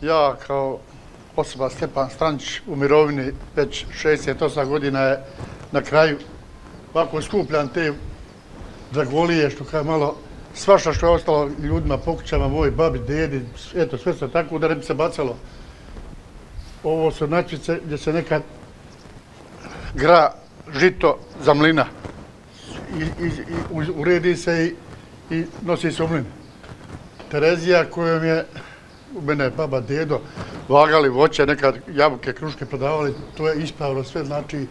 Ja kao osoba Stjepan Strančić u mirovini već 68 godina je na kraju ovako skupljam te dragolije što kao malo svašta što je ostalo ljudima, pokućama, moj babi, dedi, eto sve se tako da ne bi se bacalo. Ovo su načice gdje se nekad gra žito za mlina. Uredi se i nosi se u mlin. Terezija kojom je u mene baba, dedo, vagali voće, nekad jabuke, kruške prodavali, to je ispravno sve, znači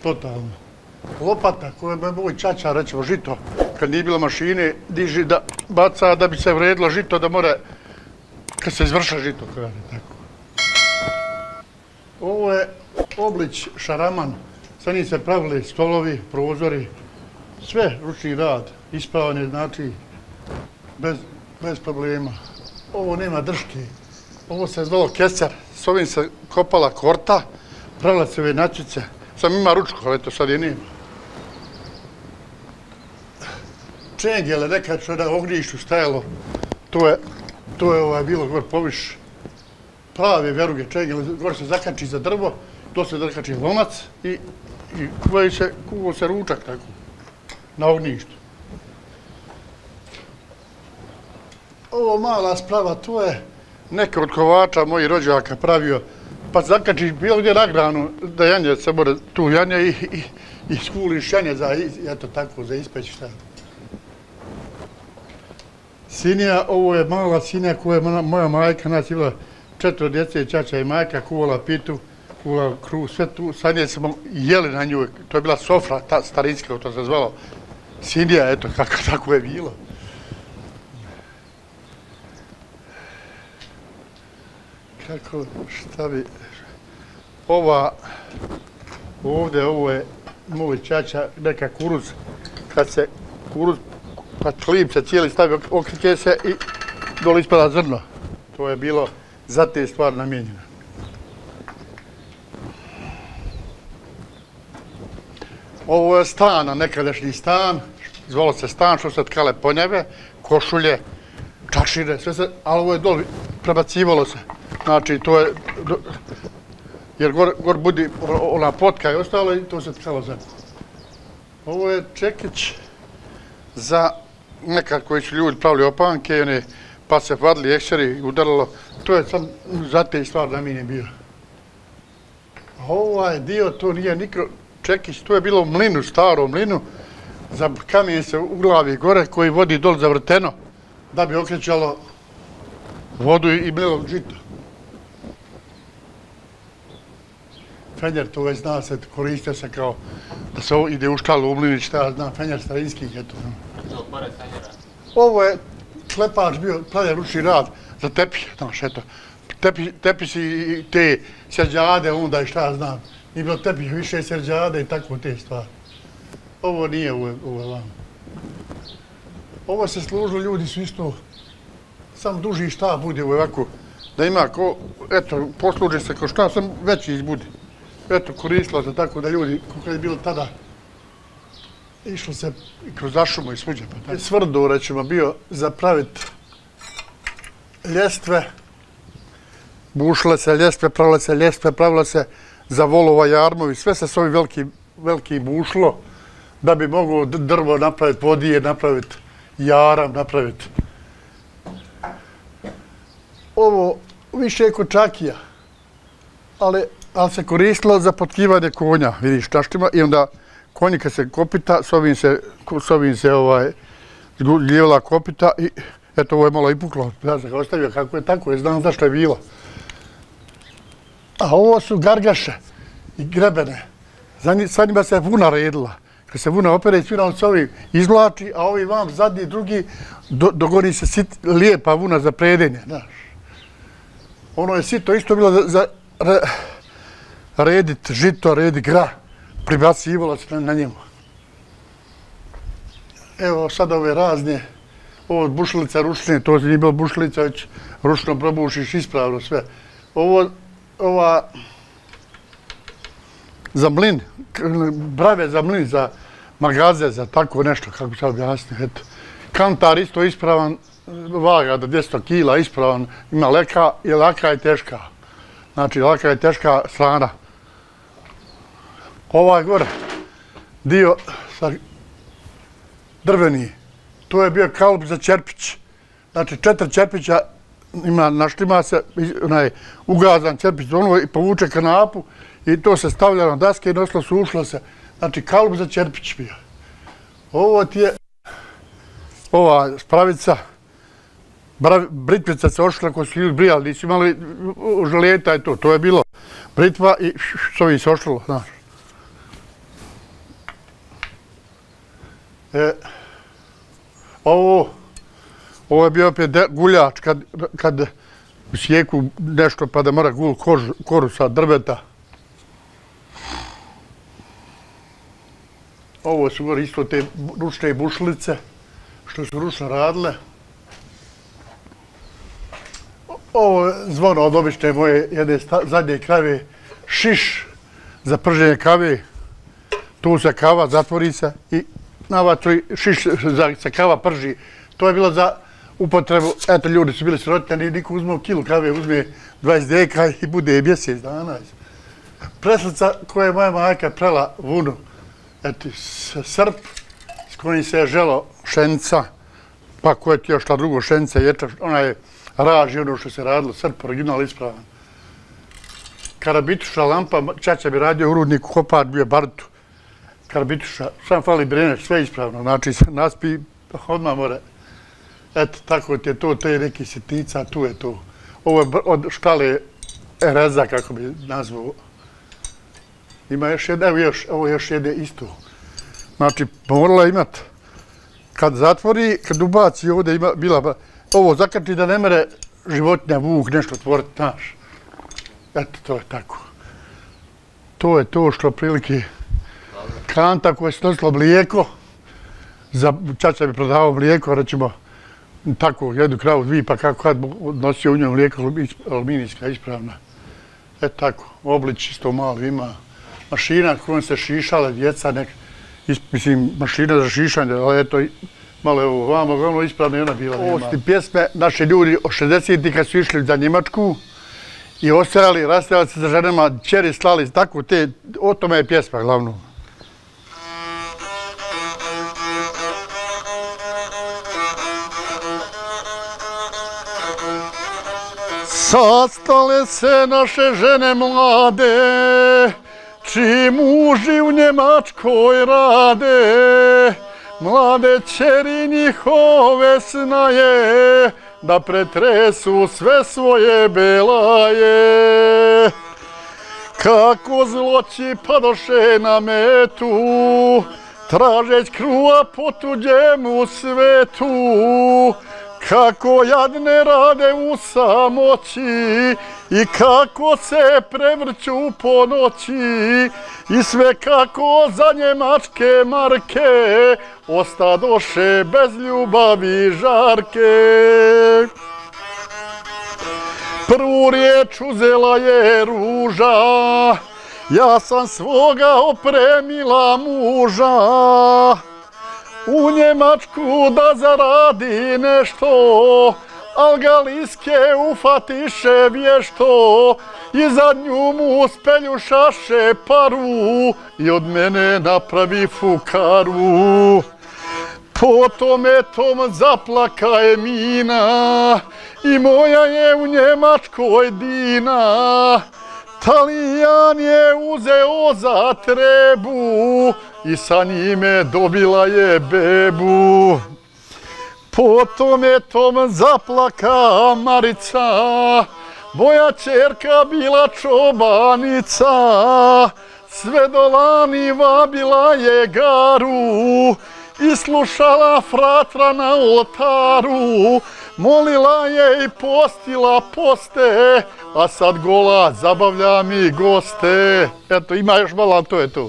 totalno. Lopata kojom je moj čača, recimo žito, kad nije bilo mašine, diži da baca da bi se vredilo žito, da mora, kad se izvrša žito, kaže tako. Ovo je oblić šaraman, sa njim se pravili stolovi, prozori, sve ručni rad, ispravan je, znači, bez problema. Ovo nema drške, ovo se zvalo keser, s ovim se kopala korta, pravila se ove načice, sam ima ručku, ali eto sad je nema. Čengele, nekad što je na ognjištu stajalo, to je bilo gor poviš, prave veruge čengele, gor se zakači za drvo, to se zakači lomac i kuvo se ručak tako, na ognjištu. Ovo mala sprava, to je neka od kovača mojih rođaka pravio, pa zakačiš bilo gdje na granu, da janje se mora tu janje i skuliš janje za, eto tako, za ispeći šta. Sinija, ovo je mala sinija koja je moja majka, nas je bila 4 djece, čača i majka, kuvala pitu, kuvala kruh, sve tu. Sad nje smo jeli na nju, to je bila sofra, ta starinska, to se zvalo. Sinija, eto, kako tako je bilo. Kako, šta bi... Ovdje, ovo je moj čača, neka kuruz, kad se kuruz, pa klip se cijeli stavi, okreće se i dole ispada zrno. To je bilo za te stvari namijenjeno. Ovo je stan, nekadašnji stan, zvalo se stan, što se tkale ponjeve, košulje, čašire, sve se, ali ovo je dole prebacivalo se. Znači, to je, jer gor budi ona potka i ostalo i to se tkalo za. Ovo je čekić za nekad koji su ljudi pravili opanke, pa se vadili ekseri i udarilo. To je sam za te stvari namijenjen bio. Ovaj dio, to nije nikro čekić, to je bilo u mlinu, starom mlinu, za kamen se u glavi gore koji vodi dol za vrteno, da bi okrećalo vodu i mlilo žito. Fenjer, to već zna se, koristio se kao da se ide u štalu u mlinić, šta ja znam, fenjer starinskih, eto. Ovo je klepač bio, pravi ručni rad za tepih, znaš, eto. Tepisi i te srđade onda i šta ja znam. Nije bilo tepih, više srđade i tako te stvari. Ovo nije ovo vam. Ovo se služilo, ljudi su isto, sam duži šta bude ovako, da ima ko, eto, posluže se ko šta, sam veći izbudi. Eto, koristilo se tako da ljudi, kako je bilo tada, išlo se i kroz zašumu i svuđe. Svrdo, rećemo, bio za praviti ljestve, bušile se ljestve, pravile se za volova jarmovi, sve se s ovim veliki bušlo, da bi moglo drvo napraviti, vodije napraviti, jaram napraviti. Ovo više je kočakija, ali se koristilo za potkivanje konja, vidiš, čaštima, i onda konji kad se kopita, s ovim se ljevala kopita i eto, ovo je malo ipuklo. Ja sam ga ostavio kako je tako, jer znam zašto je bilo. A ovo su gargaše i grebene. Sa njima se vuna redila. Kad se vuna opere, svi se ovi izvlači, a ovi vam zadnji, drugi, dogori se lijepa vuna za predenje, znaš. Ono je sito isto bilo za redit žito, redit gra. Pribacivalo se na njemu. Evo sad ove razne, ovo bušilica ručne, to nije bilo bušilica, već ručno probušiš ispravno sve. Ova za mlin, brave za mlin, za magaze, za tako nešto, kako bi se objasnio. Kantar isto ispravan vaga do 200 kila, ispravan, ima laka i teška. Znači, laka i teška strana. Ovaj gore, dio drveni, to je bio kalup za čerpić. Znači, 4 čerpića naštima se, ugazan čerpić i povuče kanapu i to se stavlja na daske i nosilo se, ušlo se. Znači, kalup za čerpić bio. Ovo ti je ova spravica, britvica se ošla ko su ljudi brijali, nisu imali žalijeta i to. To je bilo britva i s ovih se ošlo, znaš. Ovo je bio opet guljač kad sjeku nešto pa da mora gul koru sa drveta. Ovo su gore isto te ručne bušlice što su ručno radile. Ovo je zvono od obične moje jedne zadnje krave, šiš za prženje kave. Tu se kava zatvori se i na vatru šiš se kava prži. To je bilo za upotrebu, eto ljudi su bili sirotljeni, niko uzme kilu kave, uzme 20 deka i bude mjesec dana. Preslica koje je moja majka prela vunu, eto srp s kojim se je želo šenica, pa koje ti još ta drugo šenica, ona je raž i ono što se radilo, srp original ispravan. Karabituša lampa, čača bi radio u rudniku, kopar bio bartu. Karabituša, sam fali brenač, sve ispravno, znači se naspi, odmah more. Eto, tako ti je to, te neki sitnica, tu je to. Ovo je od štale Ereza, kako bi nazvao. Ima još jedna, ovo još jedne isto. Znači, morala imat, kad zatvori, kad ubaci ovdje ima, bila, ovo zakrti da ne mere životinja, vuk, nešto otvoriti, znaš. Eto, to je tako. To je to što prilike kanta koja se nosila mlijeko, čača bi prodavao mlijeko, recimo, tako, jednu kravu, dvije, pa kako kad nosio u njoj mlijeko, aluminijska, ispravna. Eto tako, oblič isto malo ima. Mašina kojom se šišale djeca, mislim, mašina za šišanje, ali eto, malo je ovo vamo, ono ispravno i ona bila. Ovo su ti pjesme, naši ljudi od 60-ih kad su išli za Njemačku i ostajali, rastajali se za ženama, čeri slali, tako te, o tome je pjesma glavno. Sastale se naše žene mlade, čiji muži u Njemačkoj rade, mlade ćeri njihove snaje, da pretresu sve svoje belaje. Kako zloći padoše na metu, tražeć kruha po tuđemu svetu, kako jadne rade u samoći i kako se prevrću po noći i sve kako za njemačke marke ostadoše bez ljubavi žarke. Prvu riječ uzela je ruža, ja sam svoga opremila muža, u Njemačku da zaradi nešto, al ga liske ufatiše vješto i za nju mu speljušaše paru i od mene napravi fukaru. Potom etom zaplaka Emina i moja je u Njemačkoj Dina. Talijan je uzeo za trebu i sa njime dobila je bebu. Potom etom zaplaka Marica, moja ćerka bila čobanica. Sve do lani vabila je garu i slušala fratra na oltaru. Molila je i postila poste, a sad gola zabavlja mi goste. Eto, ima još malo, ali to je to.